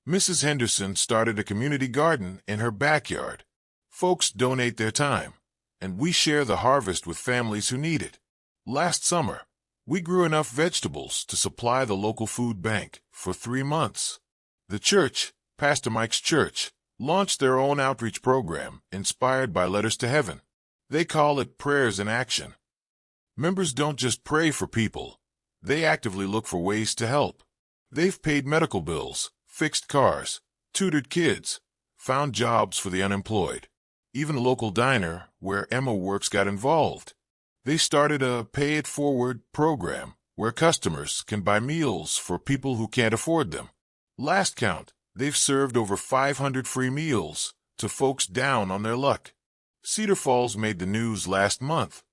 Mrs. Henderson started a community garden in her backyard. Folks donate their time, and we share the harvest with families who need it. Last summer, we grew enough vegetables to supply the local food bank for 3 months. The church, Pastor Mike's church, launched their own outreach program inspired by Letters to Heaven. They call it Prayers in Action. Members don't just pray for people. They actively look for ways to help. They've paid medical bills, fixed cars, tutored kids, found jobs for the unemployed. Even a local diner where Emma works got involved. They started a Pay It Forward program where customers can buy meals for people who can't afford them. Last count, they've served over 500 free meals to folks down on their luck. Cedar Falls made the news last month,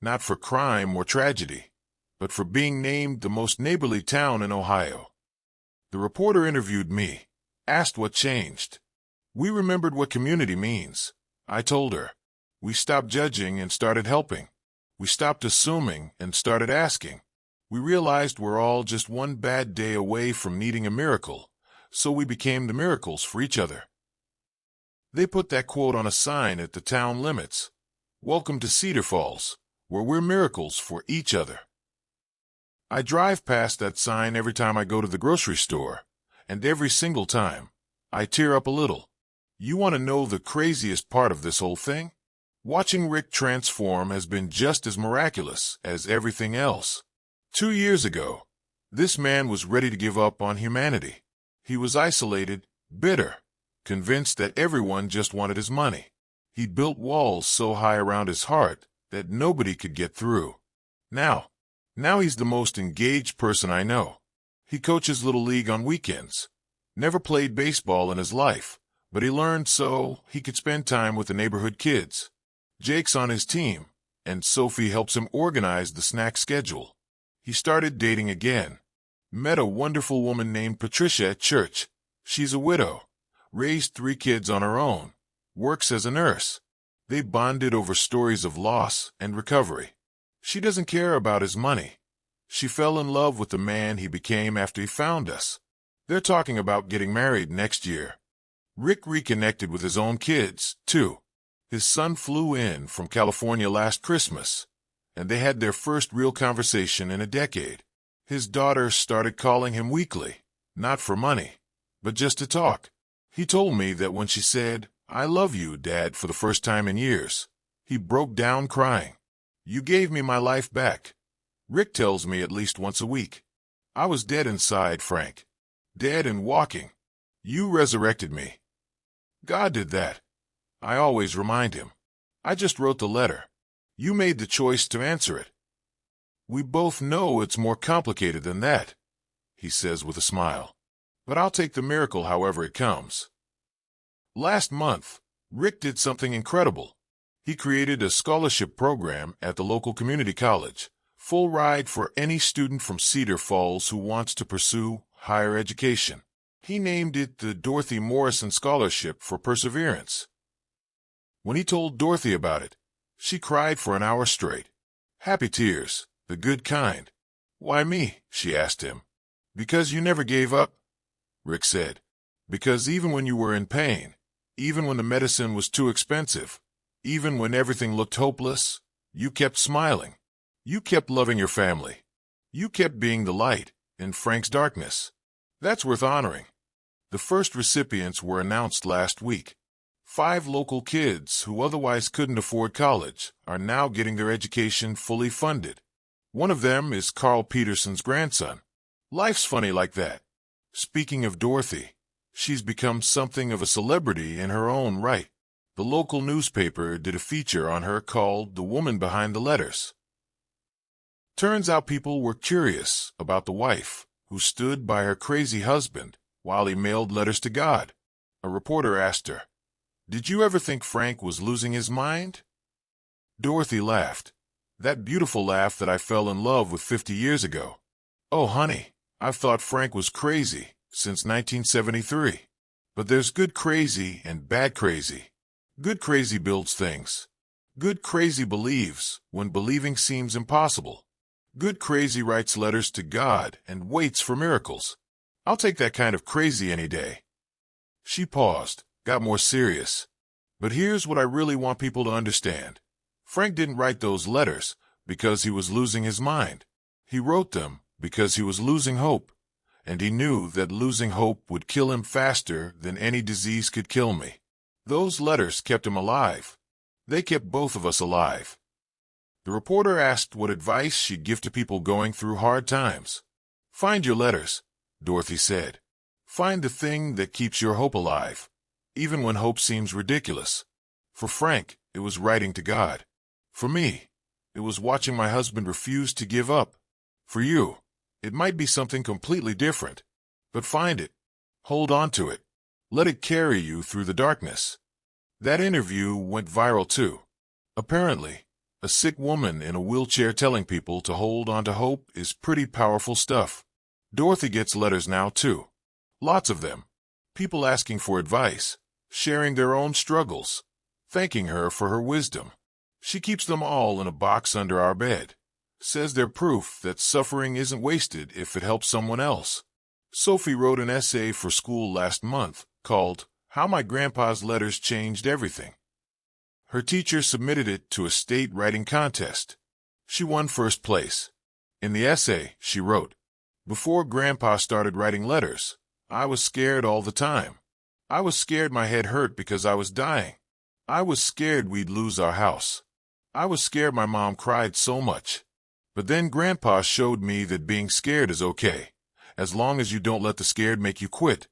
not for crime or tragedy, but for being named the most neighborly town in Ohio. The reporter interviewed me, asked what changed. We remembered what community means. I told her. We stopped judging and started helping. We stopped assuming and started asking. We realized we're all just one bad day away from needing a miracle, so we became the miracles for each other. They put that quote on a sign at the town limits. Welcome to Cedar Falls, where we're miracles for each other. I drive past that sign every time I go to the grocery store, and every single time, I tear up a little. You want to know the craziest part of this whole thing? Watching Rick transform has been just as miraculous as everything else. 2 years ago, this man was ready to give up on humanity. He was isolated, bitter, convinced that everyone just wanted his money. He'd built walls so high around his heart that nobody could get through. Now he's the most engaged person I know. He coaches Little League on weekends. Never played baseball in his life, but he learned so he could spend time with the neighborhood kids. Jake's on his team, and Sophie helps him organize the snack schedule. He started dating again. Met a wonderful woman named Patricia at church. She's a widow, raised 3 kids on her own, works as a nurse. They bonded over stories of loss and recovery. She doesn't care about his money. She fell in love with the man he became after he found us. They're talking about getting married next year. Rick reconnected with his own kids, too. His son flew in from California last Christmas, and they had their first real conversation in a decade. His daughter started calling him weekly, not for money, but just to talk. He told me that when she said, "I love you, Dad," for the first time in years, he broke down crying. "You gave me my life back." Rick tells me at least once a week. "I was dead inside, Frank. Dead and walking. You resurrected me." God did that. I always remind him. I just wrote the letter. You made the choice to answer it. We both know it's more complicated than that, he says with a smile. But I'll take the miracle however it comes. Last month, Rick did something incredible. He created a scholarship program at the local community college, full ride for any student from Cedar Falls who wants to pursue higher education. He named it the Dorothy Morrison Scholarship for Perseverance. When he told Dorothy about it, she cried for an hour straight. Happy tears, the good kind. "Why me?" she asked him. "Because you never gave up," Rick said. "Because even when you were in pain, even when the medicine was too expensive, even when everything looked hopeless, you kept smiling. You kept loving your family. You kept being the light in Frank's darkness." That's worth honoring. The first recipients were announced last week. 5 local kids who otherwise couldn't afford college are now getting their education fully funded. One of them is Carl Peterson's grandson. Life's funny like that. Speaking of Dorothy, she's become something of a celebrity in her own right. The local newspaper did a feature on her called "The Woman Behind the Letters." Turns out people were curious about the wife who stood by her crazy husband while he mailed letters to God. A reporter asked her, "Did you ever think Frank was losing his mind?" Dorothy laughed. That beautiful laugh that I fell in love with 50 years ago. "Oh, honey, I've thought Frank was crazy since 1973. But there's good crazy and bad crazy. Good crazy builds things. Good crazy believes when believing seems impossible. Good crazy writes letters to God and waits for miracles. I'll take that kind of crazy any day." She paused, got more serious. "But here's what I really want people to understand. Frank didn't write those letters because he was losing his mind. He wrote them because he was losing hope, and he knew that losing hope would kill him faster than any disease could kill me. Those letters kept him alive. They kept both of us alive." The reporter asked what advice she'd give to people going through hard times. "Find your letters," Dorothy said. "Find the thing that keeps your hope alive, even when hope seems ridiculous. For Frank, it was writing to God. For me, it was watching my husband refuse to give up. For you, it might be something completely different. But find it. Hold on to it. Let it carry you through the darkness." That interview went viral too. Apparently, a sick woman in a wheelchair telling people to hold on to hope is pretty powerful stuff. Dorothy gets letters now too. Lots of them. People asking for advice, sharing their own struggles, thanking her for her wisdom. She keeps them all in a box under our bed. Says they're proof that suffering isn't wasted if it helps someone else. Sophie wrote an essay for school last month called "How My Grandpa's Letters Changed Everything." Her teacher submitted it to a state writing contest. She won first place. In the essay, she wrote, "Before Grandpa started writing letters, I was scared all the time. I was scared my head hurt because I was dying. I was scared we'd lose our house. I was scared my mom cried so much. But then Grandpa showed me that being scared is okay, as long as you don't let the scared make you quit."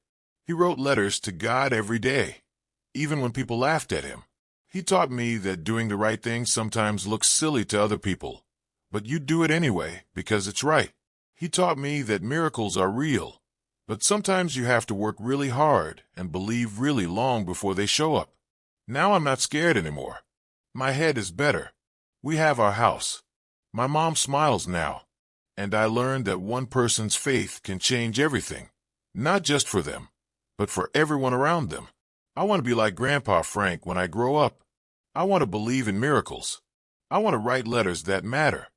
He wrote letters to God every day, even when people laughed at him. He taught me that doing the right thing sometimes looks silly to other people, but you do it anyway because it's right. He taught me that miracles are real, but sometimes you have to work really hard and believe really long before they show up. Now I'm not scared anymore. My head is better. We have our house. My mom smiles now, and I learned that one person's faith can change everything, not just for them, but for everyone around them. I want to be like Grandpa Frank when I grow up. I want to believe in miracles. I want to write letters that matter.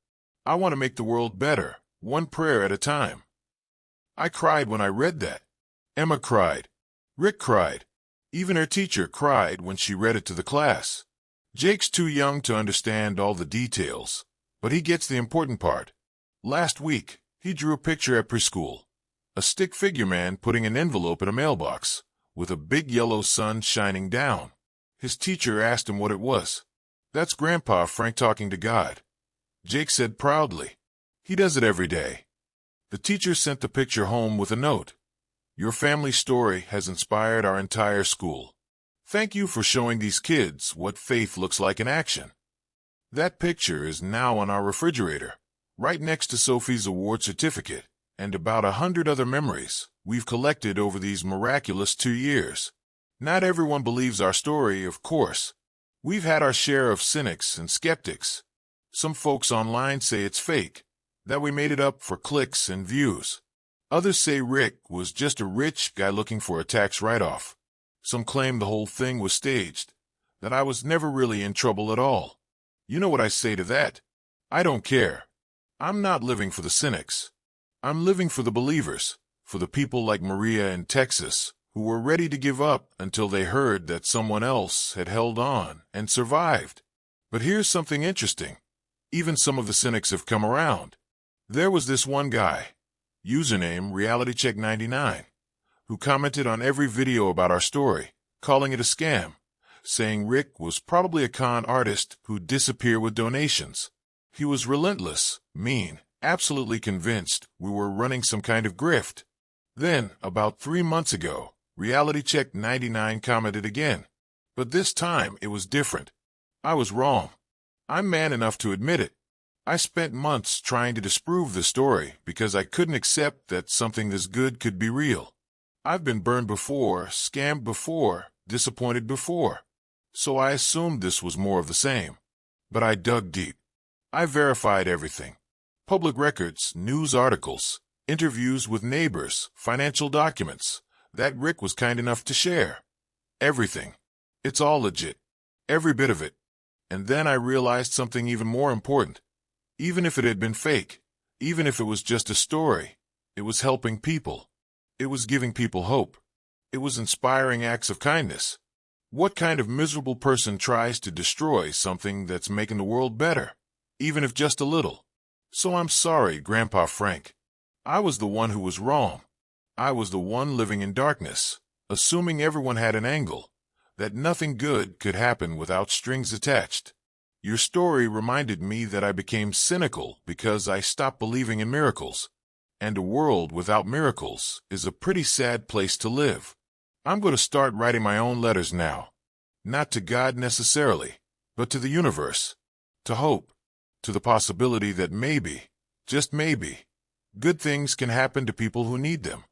I want to make the world better, one prayer at a time. I cried when I read that. Emma cried. Rick cried. Even her teacher cried when she read it to the class. Jake's too young to understand all the details, but he gets the important part. Last week, he drew a picture at preschool. A stick figure man putting an envelope in a mailbox, with a big yellow sun shining down. His teacher asked him what it was. "That's Grandpa Frank talking to God," Jake said proudly. "He does it every day." The teacher sent the picture home with a note. "Your family story has inspired our entire school. Thank you for showing these kids what faith looks like in action." That picture is now on our refrigerator, right next to Sophie's award certificate and about 100 other memories we've collected over these miraculous 2 years. Not everyone believes our story, of course. We've had our share of cynics and skeptics. Some folks online say it's fake, that we made it up for clicks and views. Others say Rick was just a rich guy looking for a tax write-off. Some claim the whole thing was staged, that I was never really in trouble at all. You know what I say to that? I don't care. I'm not living for the cynics. I'm living for the believers, for the people like Maria in Texas, who were ready to give up until they heard that someone else had held on and survived. But here's something interesting. Even some of the cynics have come around. There was this one guy. username RealityCheck99, who commented on every video about our story, calling it a scam, saying Rick was probably a con artist who'd disappear with donations. He was relentless, mean, absolutely convinced we were running some kind of grift. Then, about 3 months ago, RealityCheck99 commented again. But this time it was different. I was wrong. I'm man enough to admit it. I spent months trying to disprove the story because I couldn't accept that something this good could be real. I've been burned before, scammed before, disappointed before. So I assumed this was more of the same. But I dug deep. I verified everything. Public records, news articles, interviews with neighbors, financial documents that Rick was kind enough to share. Everything. It's all legit. Every bit of it. And then I realized something even more important. Even if it had been fake, even if it was just a story, it was helping people. It was giving people hope. It was inspiring acts of kindness. What kind of miserable person tries to destroy something that's making the world better, even if just a little? So I'm sorry, Grandpa Frank. I was the one who was wrong. I was the one living in darkness, assuming everyone had an angle, that nothing good could happen without strings attached. Your story reminded me that I became cynical because I stopped believing in miracles. And a world without miracles is a pretty sad place to live. I'm going to start writing my own letters now. Not to God necessarily, but to the universe. To hope. To the possibility that maybe, just maybe, good things can happen to people who need them.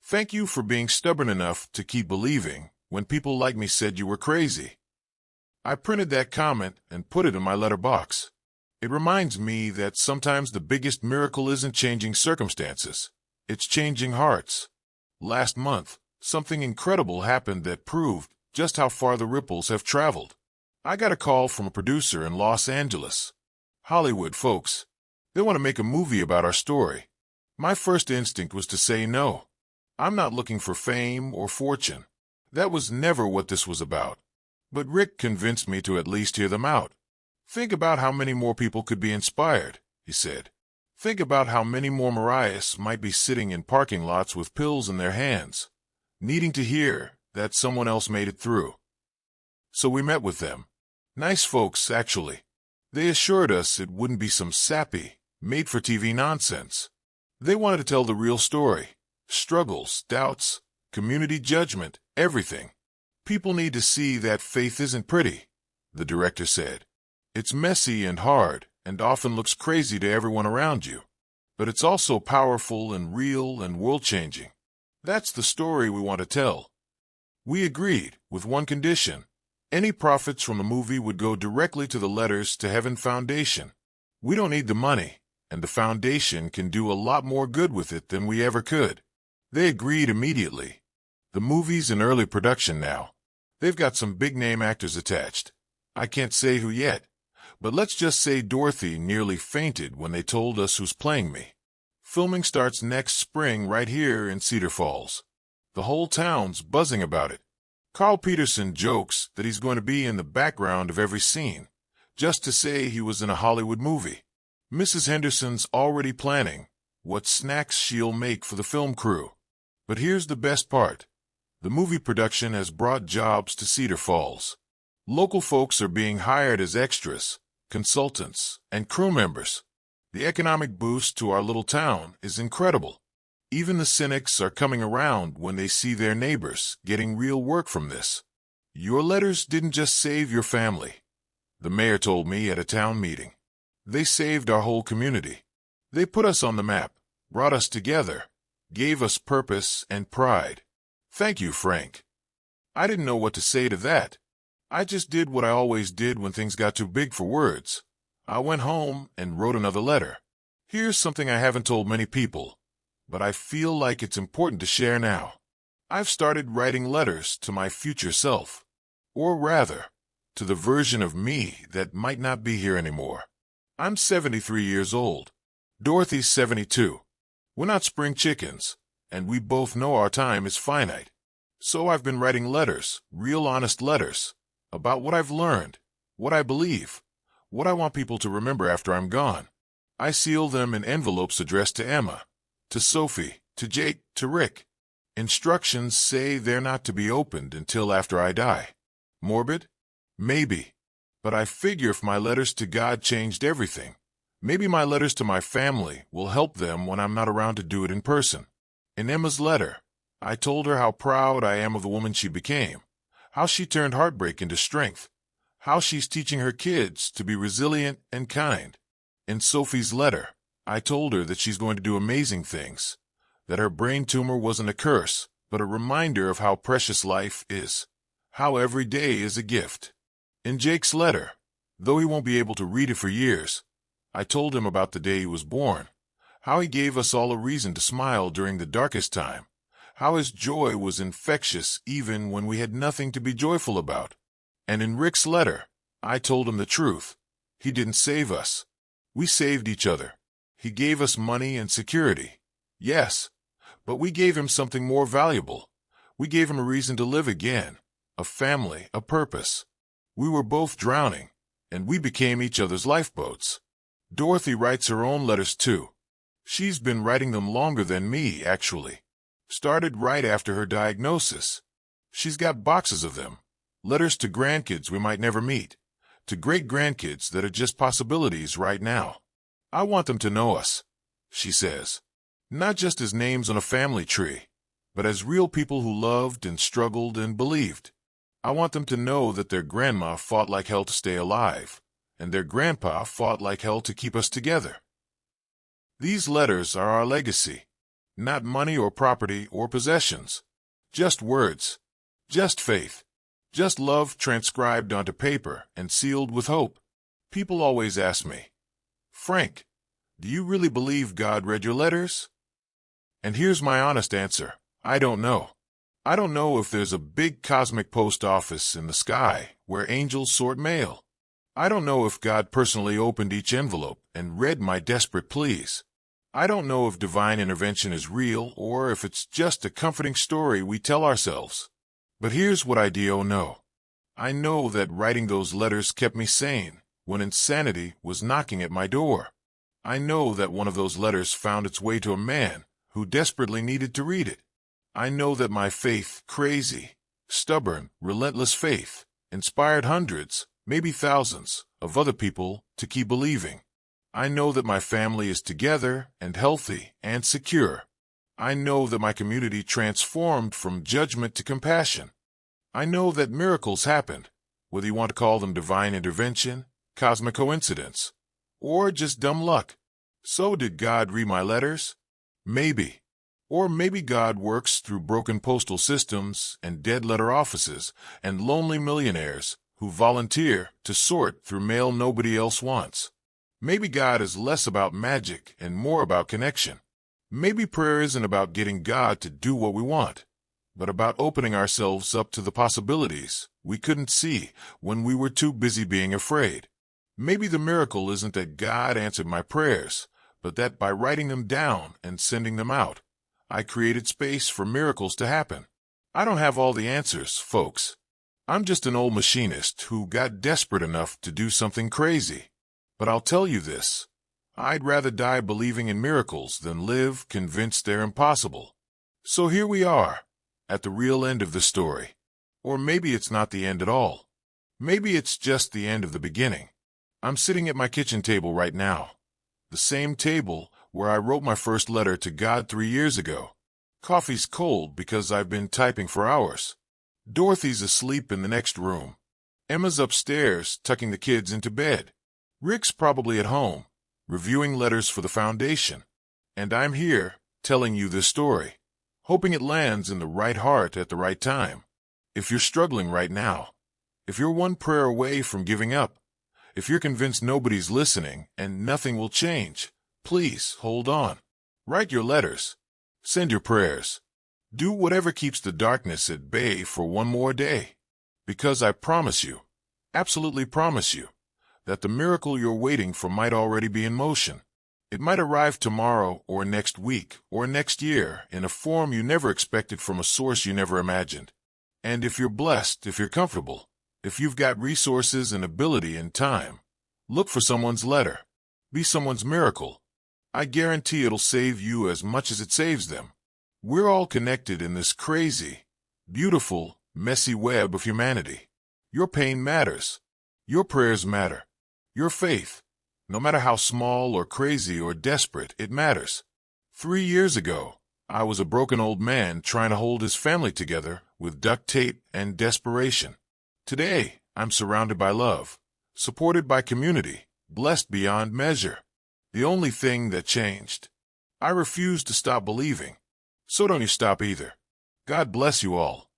Thank you for being stubborn enough to keep believing when people like me said you were crazy. I printed that comment and put it in my letterbox. It reminds me that sometimes the biggest miracle isn't changing circumstances. It's changing hearts. Last month, something incredible happened that proved just how far the ripples have traveled. I got a call from a producer in Los Angeles. Hollywood folks. They want to make a movie about our story. My first instinct was to say no. I'm not looking for fame or fortune. That was never what this was about. But Rick convinced me to at least hear them out. Think about how many more people could be inspired, he said. Think about how many more Mariahs might be sitting in parking lots with pills in their hands, needing to hear that someone else made it through. So we met with them. Nice folks, actually. They assured us it wouldn't be some sappy, made-for-TV nonsense. They wanted to tell the real story. Struggles, doubts, community judgment, everything. People need to see that faith isn't pretty, the director said. It's messy and hard, and often looks crazy to everyone around you. But it's also powerful and real and world-changing. That's the story we want to tell. We agreed, with one condition. Any profits from the movie would go directly to the Letters to Heaven Foundation. We don't need the money, and the foundation can do a lot more good with it than we ever could. They agreed immediately. The movie's in early production now. They've got some big-name actors attached. I can't say who yet, but let's just say Dorothy nearly fainted when they told us who's playing me. Filming starts next spring right here in Cedar Falls. The whole town's buzzing about it. Carl Peterson jokes that he's going to be in the background of every scene, just to say he was in a Hollywood movie. Mrs. Henderson's already planning what snacks she'll make for the film crew. But here's the best part. The movie production has brought jobs to Cedar Falls. Local folks are being hired as extras, consultants, and crew members. The economic boost to our little town is incredible. Even the cynics are coming around when they see their neighbors getting real work from this. Your letters didn't just save your family, the mayor told me at a town meeting. They saved our whole community. They put us on the map, brought us together, gave us purpose and pride. Thank you, Frank. I didn't know what to say to that. I just did what I always did when things got too big for words. I went home and wrote another letter. Here's something I haven't told many people, but I feel like it's important to share now. I've started writing letters to my future self. Or rather, to the version of me that might not be here anymore. I'm 73 years old. Dorothy's 72. We're not spring chickens, and we both know our time is finite. So I've been writing letters, real honest letters, about what I've learned, what I believe, what I want people to remember after I'm gone. I seal them in envelopes addressed to Emma, to Sophie, to Jake, to Rick. Instructions say they're not to be opened until after I die. Morbid? Maybe. But I figure if my letters to God changed everything, maybe my letters to my family will help them when I'm not around to do it in person. In Emma's letter, I told her how proud I am of the woman she became, how she turned heartbreak into strength, how she's teaching her kids to be resilient and kind. In Sophie's letter, I told her that she's going to do amazing things, that her brain tumor wasn't a curse, but a reminder of how precious life is, how every day is a gift. In Jake's letter, though he won't be able to read it for years, I told him about the day he was born, how he gave us all a reason to smile during the darkest time, how his joy was infectious even when we had nothing to be joyful about. And in Rick's letter, I told him the truth. He didn't save us. We saved each other. He gave us money and security. Yes, but we gave him something more valuable. We gave him a reason to live again, a family, a purpose. We were both drowning, and we became each other's lifeboats. Dorothy writes her own letters too. She's been writing them longer than me, actually. Started right after her diagnosis. She's got boxes of them. Letters to grandkids we might never meet, to great-grandkids that are just possibilities right now. I want them to know us, she says, not just as names on a family tree, but as real people who loved and struggled and believed. I want them to know that their grandma fought like hell to stay alive, and their grandpa fought like hell to keep us together. These letters are our legacy, not money or property or possessions, just words, just faith. Just love transcribed onto paper and sealed with hope. People always ask me, Frank, do you really believe God read your letters? And here's my honest answer. I don't know. I don't know if there's a big cosmic post office in the sky where angels sort mail. I don't know if God personally opened each envelope and read my desperate pleas. I don't know if divine intervention is real or if it's just a comforting story we tell ourselves. But here's what I do know. I know that writing those letters kept me sane when insanity was knocking at my door. I know that one of those letters found its way to a man who desperately needed to read it. I know that my faith, crazy, stubborn, relentless faith, inspired hundreds, maybe thousands, of other people to keep believing. I know that my family is together and healthy and secure. I know that my community transformed from judgment to compassion. I know that miracles happened, whether you want to call them divine intervention, cosmic coincidence, or just dumb luck. So did God read my letters? Maybe. Or maybe God works through broken postal systems and dead letter offices and lonely millionaires who volunteer to sort through mail nobody else wants. Maybe God is less about magic and more about connection. Maybe prayer isn't about getting God to do what we want, but about opening ourselves up to the possibilities we couldn't see when we were too busy being afraid. Maybe the miracle isn't that God answered my prayers, but that by writing them down and sending them out, I created space for miracles to happen. I don't have all the answers, folks. I'm just an old machinist who got desperate enough to do something crazy. But I'll tell you this. I'd rather die believing in miracles than live convinced they're impossible. So here we are, at the real end of the story. Or maybe it's not the end at all. Maybe it's just the end of the beginning. I'm sitting at my kitchen table right now. The same table where I wrote my first letter to God 3 years ago. Coffee's cold because I've been typing for hours. Dorothy's asleep in the next room. Emma's upstairs tucking the kids into bed. Rick's probably at home, reviewing letters for the foundation. And I'm here, telling you this story, hoping it lands in the right heart at the right time. If you're struggling right now, if you're one prayer away from giving up, if you're convinced nobody's listening and nothing will change, please hold on. Write your letters. Send your prayers. Do whatever keeps the darkness at bay for one more day. Because I promise you, absolutely promise you, that the miracle you're waiting for might already be in motion. It might arrive tomorrow or next week or next year in a form you never expected from a source you never imagined. And if you're blessed, if you're comfortable, if you've got resources and ability and time, look for someone's letter. Be someone's miracle. I guarantee it'll save you as much as it saves them. We're all connected in this crazy, beautiful, messy web of humanity. Your pain matters. Your prayers matter. Your faith, no matter how small or crazy or desperate, it matters. 3 years ago, I was a broken old man trying to hold his family together with duct tape and desperation. Today, I'm surrounded by love, supported by community, blessed beyond measure. The only thing that changed. I refuse to stop believing. So don't you stop either. God bless you all.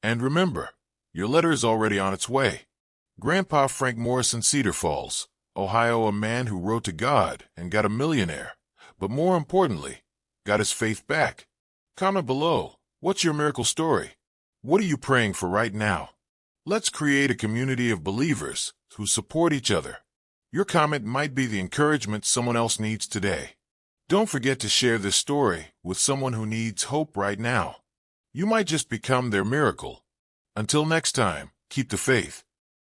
And remember, your letter is already on its way. Grandpa Frank Morrison, Cedar Falls, Ohio, a man who wrote to God and got a millionaire, but more importantly, got his faith back. Comment below, what's your miracle story? What are you praying for right now? Let's create a community of believers who support each other. Your comment might be the encouragement someone else needs today. Don't forget to share this story with someone who needs hope right now. You might just become their miracle. Until next time, keep the faith.